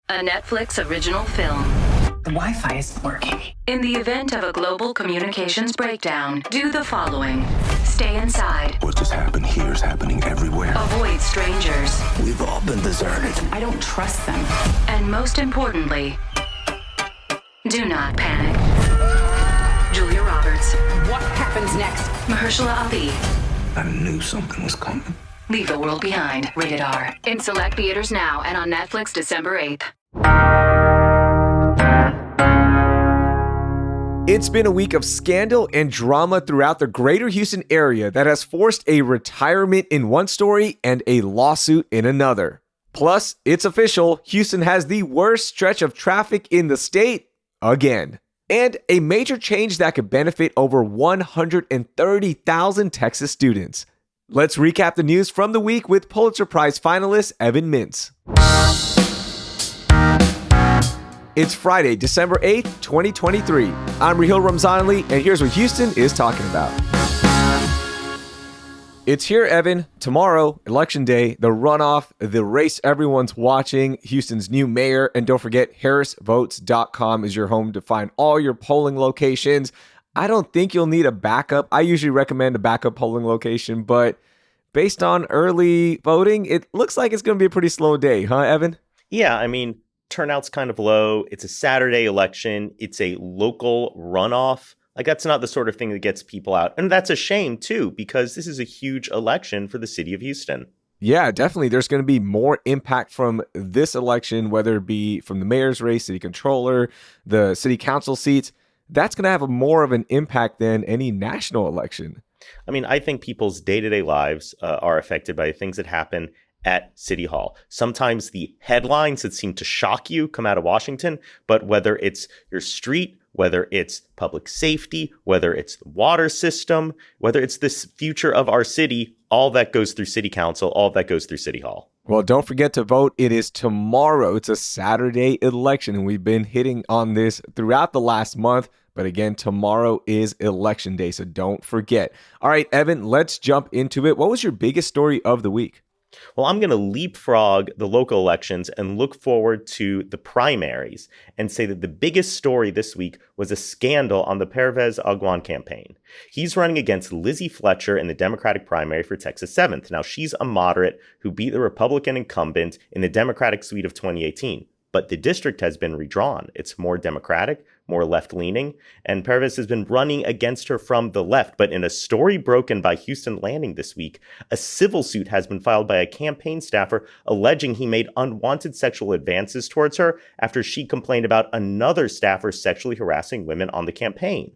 a Netflix original film. The Wi-Fi isn't working. In the event of a global communications breakdown, do the following. Stay inside. What just happened here is happening everywhere. Avoid strangers. We've all been deserted. I don't trust them. And most importantly, do not panic. Julia Roberts. What happens next? Mahershala Ali. I knew something was coming. Leave the World Behind. Rated R. In select theaters now and on Netflix December 8th. It's been a week of scandal and drama throughout the greater Houston area that has forced a retirement in one story and a lawsuit in another. Plus, it's official, Houston has the worst stretch of traffic in the state again. And a major change that could benefit over 130,000 Texas students. Let's recap the news from the week with Pulitzer Prize finalist Evan Mintz. It's Friday, December 8th, 2023. I'm Raheel Ramzanali, and here's what Houston is talking about. It's here, Evan. Tomorrow, Election Day, the runoff, the race everyone's watching, Houston's new mayor. And don't forget, harrisvotes.com is your home to find all your polling locations. I don't think you'll need a backup. I usually recommend a backup polling location, but based on early voting, it looks like it's going to be a pretty slow day, huh, Evan? Yeah, I mean, turnout's kind of low. It's a Saturday election. It's a local runoff. Like, that's not the sort of thing that gets people out. And that's a shame, too, because this is a huge election for the city of Houston. Yeah, definitely. There's going to be more impact from this election, whether it be from the mayor's race, city controller, the city council seats. That's going to have more of an impact than any national election. I mean, I think people's day-to-day lives are affected by things that happen at City Hall. Sometimes the headlines that seem to shock you come out of Washington, but whether it's your street, whether it's public safety, whether it's the water system, whether it's this future of our city, all that goes through City Council, all that goes through City Hall. Well, don't forget to vote. It is tomorrow. It's a Saturday election, and we've been hitting on this throughout the last month. But again, tomorrow is Election Day, so don't forget. All right, Evan, let's jump into it. What was your biggest story of the week? Well, I'm going to leapfrog the local elections and look forward to the primaries and say that the biggest story this week was a scandal on the Pervez Agwan campaign. He's running against Lizzie Fletcher in the Democratic primary for Texas 7th. Now, she's a moderate who beat the Republican incumbent in the Democratic sweep of 2018. But the district has been redrawn. It's more Democratic, more left-leaning, and Pervez has been running against her from the left. But in a story broken by Houston Landing this week, a civil suit has been filed by a campaign staffer alleging he made unwanted sexual advances towards her after she complained about another staffer sexually harassing women on the campaign.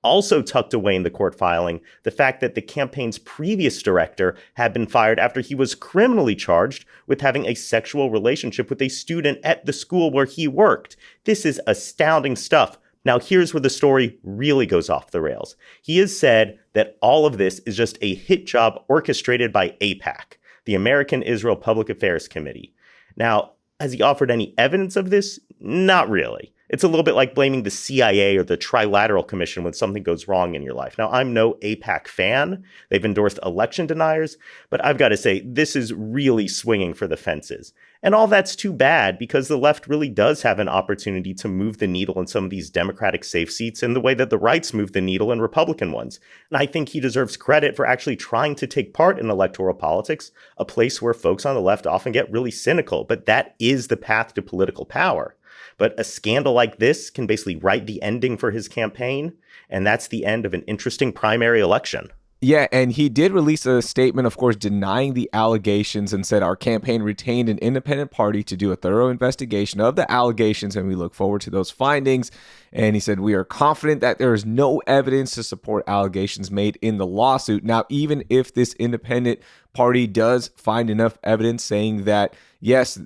Also tucked away in the court filing, the fact that the campaign's previous director had been fired after he was criminally charged with having a sexual relationship with a student at the school where he worked. This is astounding stuff. Now, here's where the story really goes off the rails. He has said that all of this is just a hit job orchestrated by AIPAC, the American Israel Public Affairs Committee. Now, has he offered any evidence of this? Not really. It's a little bit like blaming the CIA or the Trilateral Commission when something goes wrong in your life. Now, I'm no AIPAC fan. They've endorsed election deniers, but I've got to say, this is really swinging for the fences. And all that's too bad because the left really does have an opportunity to move the needle in some of these Democratic safe seats in the way that the rights move the needle in Republican ones. And I think he deserves credit for actually trying to take part in electoral politics, a place where folks on the left often get really cynical, but that is the path to political power. But a scandal like this can basically write the ending for his campaign, and that's the end of an interesting primary election. Yeah, and he did release a statement, of course, denying the allegations and said our campaign retained an independent party to do a thorough investigation of the allegations, and we look forward to those findings. And he said, we are confident that there is no evidence to support allegations made in the lawsuit. Now, even if this independent party does find enough evidence saying that, yes,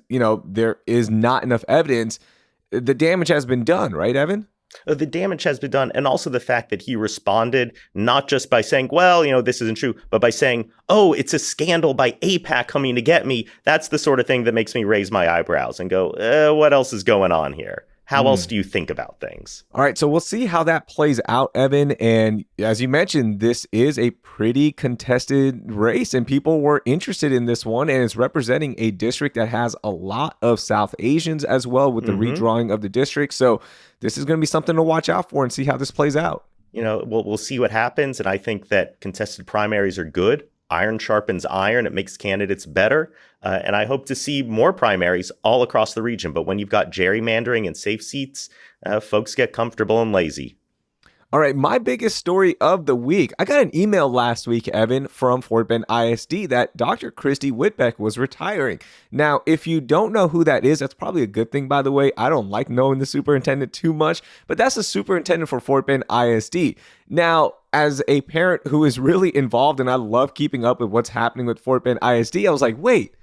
there is not enough evidence, the damage has been done, right, Evan? The damage has been done. And also the fact that he responded not just by saying, well, this isn't true, but by saying, oh, it's a scandal by AIPAC coming to get me. That's the sort of thing that makes me raise my eyebrows and go, what else is going on here? How else do you think about things? All right, so we'll see how that plays out, Evan. And as you mentioned, this is a pretty contested race, and people were interested in this one, and it's representing a district that has a lot of South Asians as well with the redrawing of the district. So this is going to be something to watch out for and see how this plays out. You know, we'll see what happens, and I think that contested primaries are good. Iron sharpens iron. It makes candidates better. And I hope to see more primaries all across the region. But when you've got gerrymandering and safe seats, folks get comfortable and lazy. All right, my biggest story of the week. I got an email last week, Evan, from Fort Bend ISD that Dr. Christy Whitbeck was retiring. Now, if you don't know who that is, that's probably a good thing, by the way. I don't like knowing the superintendent too much, but that's the superintendent for Fort Bend ISD. Now, as a parent who is really involved and I love keeping up with what's happening with Fort Bend ISD, I was like, wait,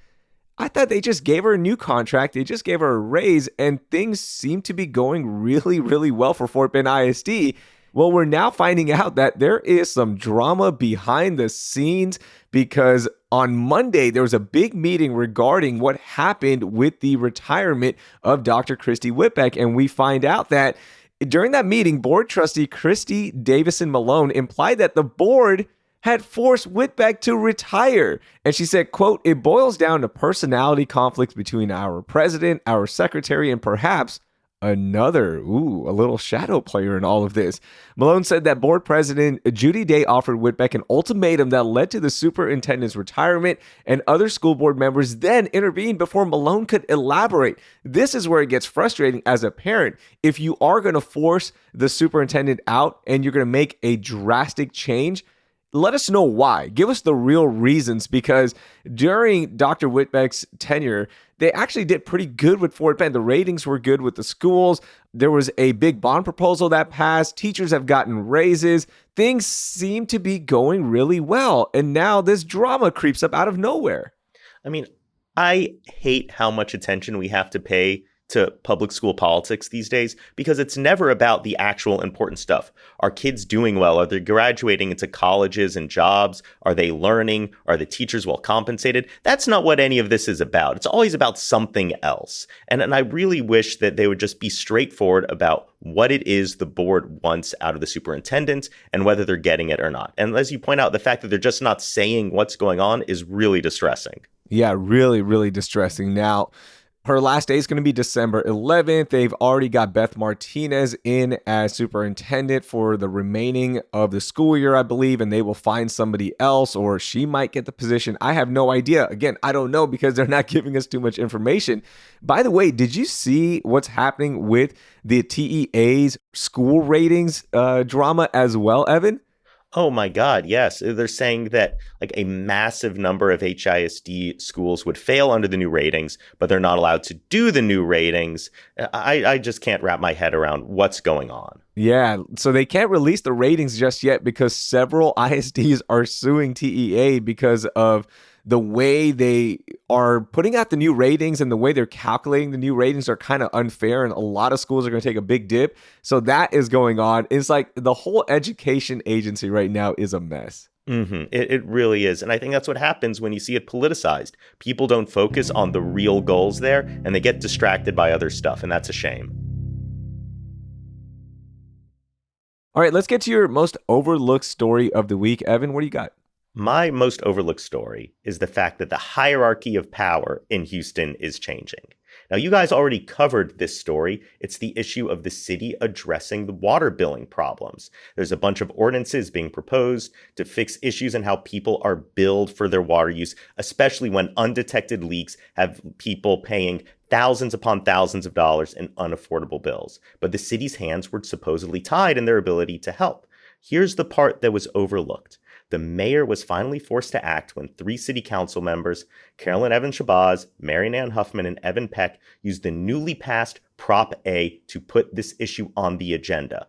I thought they just gave her a new contract. They just gave her a raise and things seem to be going really, really well for Fort Bend ISD. Well, we're now finding out that there is some drama behind the scenes because on Monday, there was a big meeting regarding what happened with the retirement of Dr. Christy Whitbeck. And we find out that during that meeting, board trustee Christy Davison Malone implied that the board had forced Whitbeck to retire. And she said, quote, "It boils down to personality conflicts between our president, our secretary, and perhaps a little shadow player in all of this." Malone said that board president Judy Day offered Whitbeck an ultimatum that led to the superintendent's retirement, and other school board members then intervened before Malone could elaborate. This is where it gets frustrating as a parent. If you are going to force the superintendent out and you're going to make a drastic change, let us know why. Give us the real reasons, because during Dr. Whitbeck's tenure, they actually did pretty good with Fort Bend. The ratings were good with the schools. There was a big bond proposal that passed. Teachers have gotten raises. Things seem to be going really well. And now this drama creeps up out of nowhere. I mean, I hate how much attention we have to pay to public school politics these days, because it's never about the actual important stuff. Are kids doing well? Are they graduating into colleges and jobs? Are they learning? Are the teachers well compensated? That's not what any of this is about. It's always about something else. And I really wish that they would just be straightforward about what it is the board wants out of the superintendent and whether they're getting it or not. And as you point out, the fact that they're just not saying what's going on is really distressing. Yeah, really, really distressing. Now, her last day is going to be December 11th. They've already got Beth Martinez in as superintendent for the remaining of the school year, I believe, and they will find somebody else, or she might get the position. I have no idea. Again, I don't know because they're not giving us too much information. By the way, did you see what's happening with the TEA's school ratings drama as well, Evan? Oh my God, yes. They're saying that like a massive number of HISD schools would fail under the new ratings, but they're not allowed to do the new ratings. I just can't wrap my head around what's going on. Yeah, so they can't release the ratings just yet because several ISDs are suing TEA because of the way they are putting out the new ratings and the way they're calculating the new ratings are kind of unfair, and a lot of schools are going to take a big dip. So that is going on. It's like the whole education agency right now is a mess. It really is. And I think that's what happens when you see it politicized. People don't focus on the real goals there, and they get distracted by other stuff, and that's a shame. All right, let's get to your most overlooked story of the week. Evan, what do you got? My most overlooked story is the fact that the hierarchy of power in Houston is changing. Now, you guys already covered this story. It's the issue of the city addressing the water billing problems. There's a bunch of ordinances being proposed to fix issues in how people are billed for their water use, especially when undetected leaks have people paying thousands upon thousands of dollars in unaffordable bills. But the city's hands were supposedly tied in their ability to help. Here's the part that was overlooked. The mayor was finally forced to act when 3 city council members, Carolyn Evans Shabazz, Marian Ann Huffman, and Evan Peck, used the newly passed Prop A to put this issue on the agenda.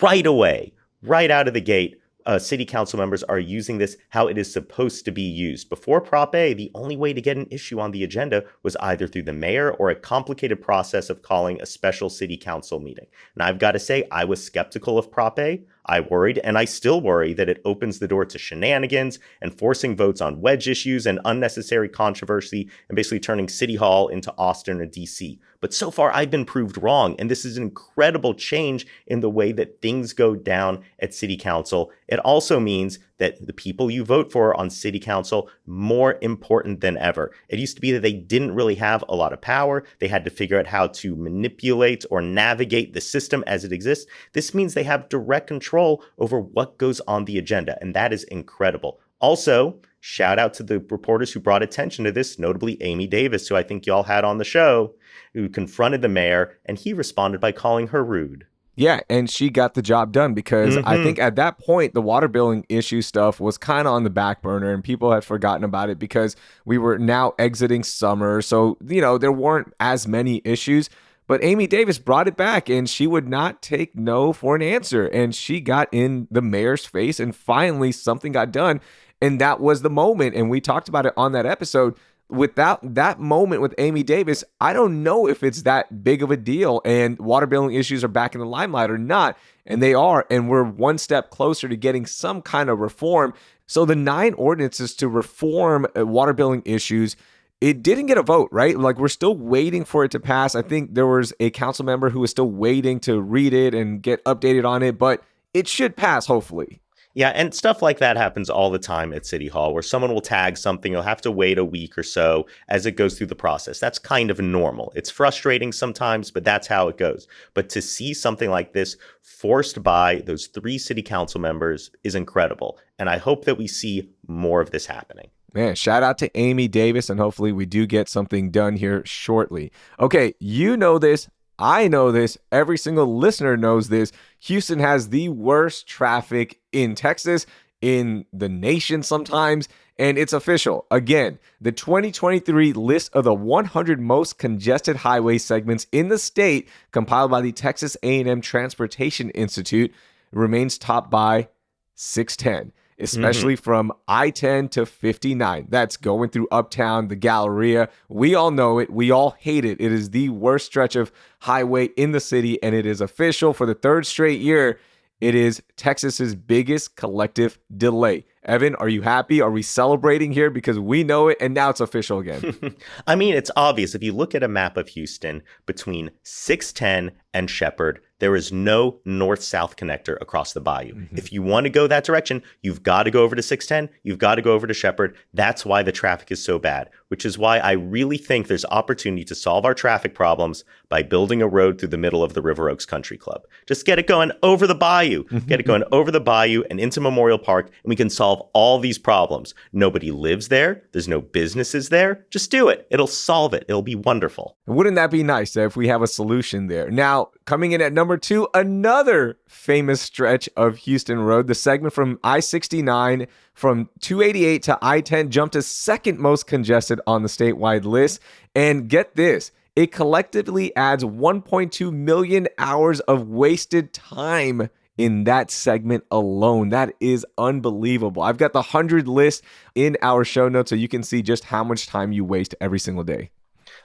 Right away, right out of the gate, city council members are using this how it is supposed to be used. Before Prop A, the only way to get an issue on the agenda was either through the mayor or a complicated process of calling a special city council meeting. And I've got to say, I was skeptical of Prop A. I worried, and I still worry, that it opens the door to shenanigans and forcing votes on wedge issues and unnecessary controversy and basically turning City Hall into Austin or DC. But so far, I've been proved wrong, and this is an incredible change in the way that things go down at City Council. It also means that the people you vote for on City Council, more important than ever. It used to be that they didn't really have a lot of power. They had to figure out how to manipulate or navigate the system as it exists. This means they have direct control over what goes on the agenda, and that is incredible. Also, shout out to the reporters who brought attention to this, notably Amy Davis, who I think y'all had on the show, who confronted the mayor, and he responded by calling her rude. Yeah, and she got the job done because I think at that point, the water billing issue stuff was kind of on the back burner and people had forgotten about it because we were now exiting summer. So, there weren't as many issues. But Amy Davis brought it back and she would not take no for an answer. And she got in the mayor's face and finally something got done. And that was the moment. And we talked about it on that episode. Without that moment with Amy Davis, I don't know if it's that big of a deal and water billing issues are back in the limelight or not. And they are. And we're one step closer to getting some kind of reform. So the 9 ordinances to reform water billing issues, it didn't get a vote, right? Like we're still waiting for it to pass. I think there was a council member who was still waiting to read it and get updated on it, but it should pass, hopefully. Yeah, and stuff like that happens all the time at City Hall where someone will tag something. You'll have to wait a week or so as it goes through the process. That's kind of normal. It's frustrating sometimes, but that's how it goes. But to see something like this forced by those 3 city council members is incredible. And I hope that we see more of this happening. Man, shout out to Amy Davis, and hopefully we do get something done here shortly. Okay, you know this. I know this. Every single listener knows this. Houston has the worst traffic in Texas, in the nation sometimes, and it's official. Again, the 2023 list of the 100 most congested highway segments in the state, compiled by the Texas A&M Transportation Institute, remains topped by 610. Especially from I-10 to 59. That's going through Uptown, the Galleria. We all know it. We all hate it. It is the worst stretch of highway in the city, and it is official for the 3rd straight year. It is Texas's biggest collective delay. Evan, are you happy? Are we celebrating here? Because we know it, and now it's official again. I mean, it's obvious. If you look at a map of Houston between 610 and Shepherd, there is no north-south connector across the bayou. If you want to go that direction, you've got to go over to 610. You've got to go over to Shepherd. That's why the traffic is so bad, which is why I really think there's opportunity to solve our traffic problems by building a road through the middle of the River Oaks Country Club. Just get it going over the bayou. Get it going over the bayou and into Memorial Park, and we can solve all these problems. Nobody lives there. There's no businesses there. Just do it. It'll solve it. It'll be wonderful. Wouldn't that be nice if we have a solution there? Now, coming in at number 2, another famous stretch of Houston Road. The segment from I-69 from 288 to I-10 jumped to 2nd most congested on the statewide list. And get this, it collectively adds 1.2 million hours of wasted time in that segment alone. That is unbelievable. I've got the 100 list in our show notes so you can see just how much time you waste every single day.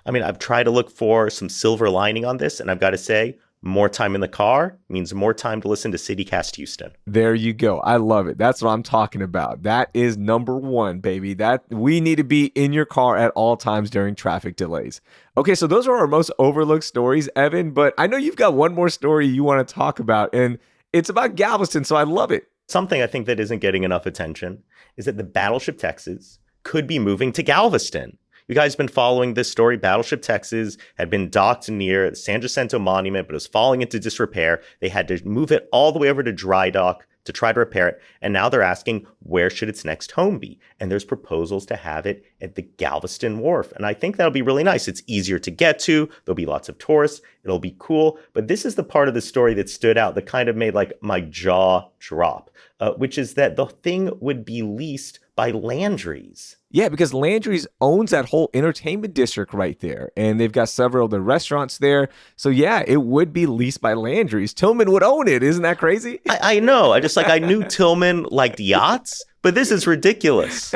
I mean, I've tried to look for some silver lining on this, and I've got to say, more time in the car means more time to listen to CityCast Houston. There you go. I love it. That's what I'm talking about. That is number 1, baby. That we need to be in your car at all times during traffic delays. Okay, so those are our most overlooked stories, Evan, but I know you've got one more story you want to talk about, and it's about Galveston, so I love it. Something I think that isn't getting enough attention is that the Battleship Texas could be moving to Galveston. You guys have been following this story. Battleship Texas had been docked near the San Jacinto Monument, but it was falling into disrepair. They had to move it all the way over to dry dock to try to repair it. And now they're asking, where should its next home be? And there's proposals to have it at the Galveston Wharf. And I think that'll be really nice. It's easier to get to. There'll be lots of tourists. It'll be cool. But this is the part of the story that stood out, that kind of made like my jaw drop, which is that the thing would be leased by Landry's. Yeah, because Landry's owns that whole entertainment district right there. And they've got several of the restaurants there. So yeah, it would be leased by Landry's. Tillman would own it. Isn't that crazy? I know. I knew Tillman liked yachts, but this is ridiculous.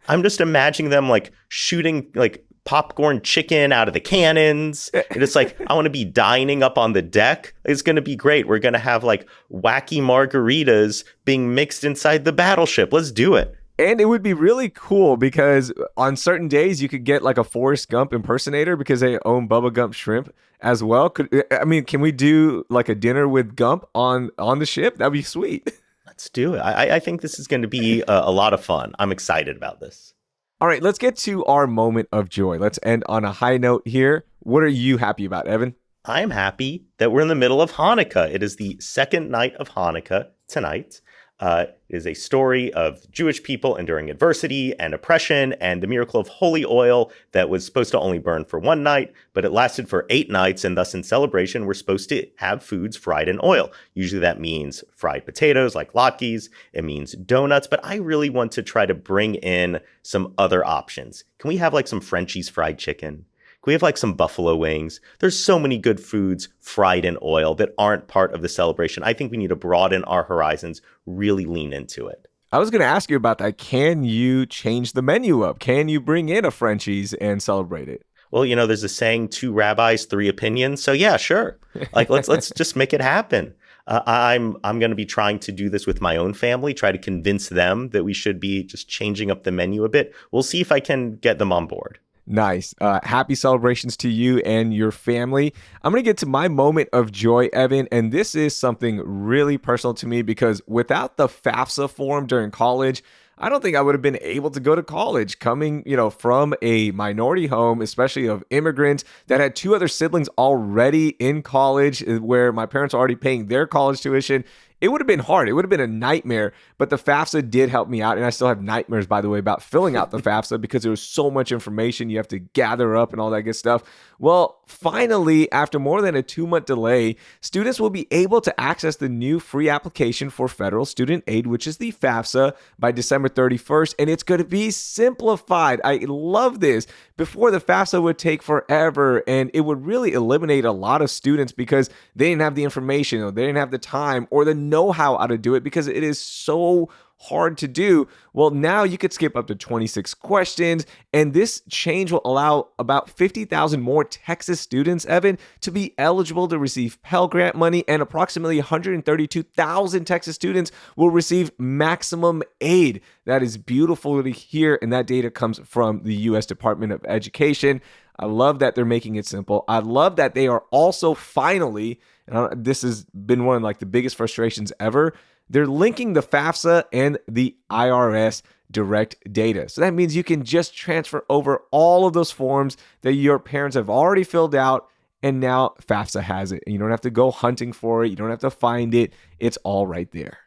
I'm just imagining them like shooting like popcorn chicken out of the cannons. And it's like, I want to be dining up on the deck. It's going to be great. We're going to have like wacky margaritas being mixed inside the battleship. Let's do it. And it would be really cool because on certain days you could get like a Forrest Gump impersonator because they own Bubba Gump Shrimp as well. Can we do like a dinner with Gump on the ship? That'd be sweet. Let's do it. I think this is going to be a lot of fun. I'm excited about this. All right, let's get to our moment of joy. Let's end on a high note here. What are you happy about, Evan? I am happy that we're in the middle of Hanukkah. It is the second night of Hanukkah tonight. It is a story of Jewish people enduring adversity and oppression and the miracle of holy oil that was supposed to only burn for one night, but it lasted for 8 nights. And thus in celebration, we're supposed to have foods fried in oil. Usually that means fried potatoes like latkes. It means donuts, but I really want to try to bring in some other options. Can we have like some Frenchie's fried chicken? Can we have like some buffalo wings? There's so many good foods fried in oil that aren't part of the celebration. I think we need to broaden our horizons, really lean into it. I was going to ask you about that. Can you change the menu up? Can you bring in a Frenchie's and celebrate it? Well, there's a saying, 2 rabbis, 3 opinions. So yeah, sure. Like let's just make it happen. I'm going to be trying to do this with my own family, try to convince them that we should be just changing up the menu a bit. We'll see if I can get them on board. Nice. Happy celebrations to you and your family. I'm going to get to my moment of joy, Evan, and this is something really personal to me because without the FAFSA form during college, I don't think I would have been able to go to college coming, from a minority home, especially of immigrants that had 2 other siblings already in college where my parents are already paying their college tuition. It would have been hard. It would have been a nightmare, but the FAFSA did help me out. And I still have nightmares, by the way, about filling out the FAFSA because there was so much information you have to gather up and all that good stuff. Well, finally, after more than a 2-month delay, students will be able to access the new free application for federal student aid, which is the FAFSA, by December 31st. And it's going to be simplified. I love this. Before, the FAFSA would take forever, and it would really eliminate a lot of students because they didn't have the information, or they didn't have the time, or the know-how to do it because it is so hard to do. Well, now you could skip up to 26 questions, and this change will allow about 50,000 more Texas students, Evan, to be eligible to receive Pell Grant money, and approximately 132,000 Texas students will receive maximum aid. That is beautiful to hear, and that data comes from the U.S. Department of Education. I love that they're making it simple. I love that they are also finally, and this has been one of like the biggest frustrations ever, they're linking the FAFSA and the IRS direct data. So that means you can just transfer over all of those forms that your parents have already filled out, and now FAFSA has it. And you don't have to go hunting for it. You don't have to find it. It's all right there.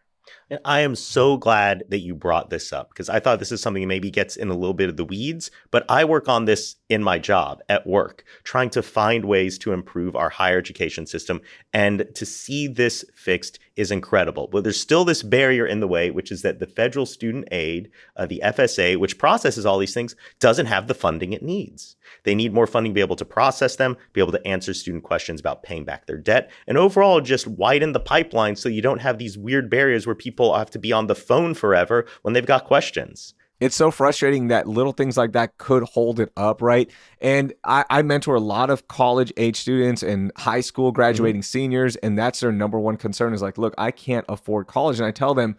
And I am so glad that you brought this up because I thought this is something that maybe gets in a little bit of the weeds, but I work on this in my job at work, trying to find ways to improve our higher education system, and to see this fixed is incredible. But there's still this barrier in the way, which is that the federal student aid, the FSA, which processes all these things, doesn't have the funding it needs. They need more funding to be able to process them, be able to answer student questions about paying back their debt, and overall just widen the pipeline so you don't have these weird barriers where people have to be on the phone forever when they've got questions. It's so frustrating that little things like that could hold it up, right? And I mentor a lot of college age students and high school graduating seniors, and that's their number one concern is like, look, I can't afford college. And I tell them,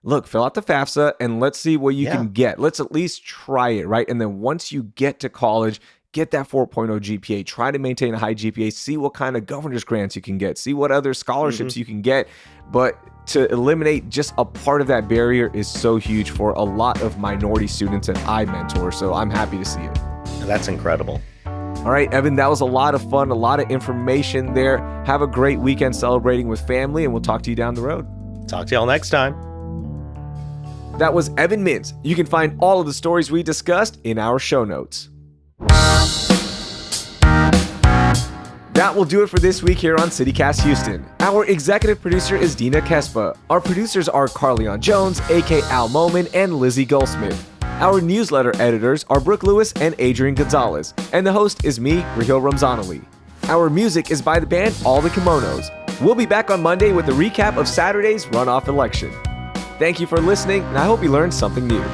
look, fill out the FAFSA and let's see what you can get. Let's at least try it, right? And then once you get to college, get that 4.0 GPA, try to maintain a high GPA, see what kind of governor's grants you can get, see what other scholarships you can get. But to eliminate just a part of that barrier is so huge for a lot of minority students that I mentor. So I'm happy to see it. That's incredible. All right, Evan, that was a lot of fun, a lot of information there. Have a great weekend celebrating with family, and we'll talk to you down the road. Talk to y'all next time. That was Evan Mintz. You can find all of the stories we discussed in our show notes. That will do it for this week here on CityCast Houston. Our executive producer is Dina Kespa. Our producers are Carleon Jones, A.K. Al Moman, and Lizzie Goldsmith. Our newsletter editors are Brooke Lewis and Adrian Gonzalez. And the host is me, Raheel Ramzanali. Our music is by the band All the Kimonos. We'll be back on Monday with a recap of Saturday's runoff election. Thank you for listening, and I hope you learned something new.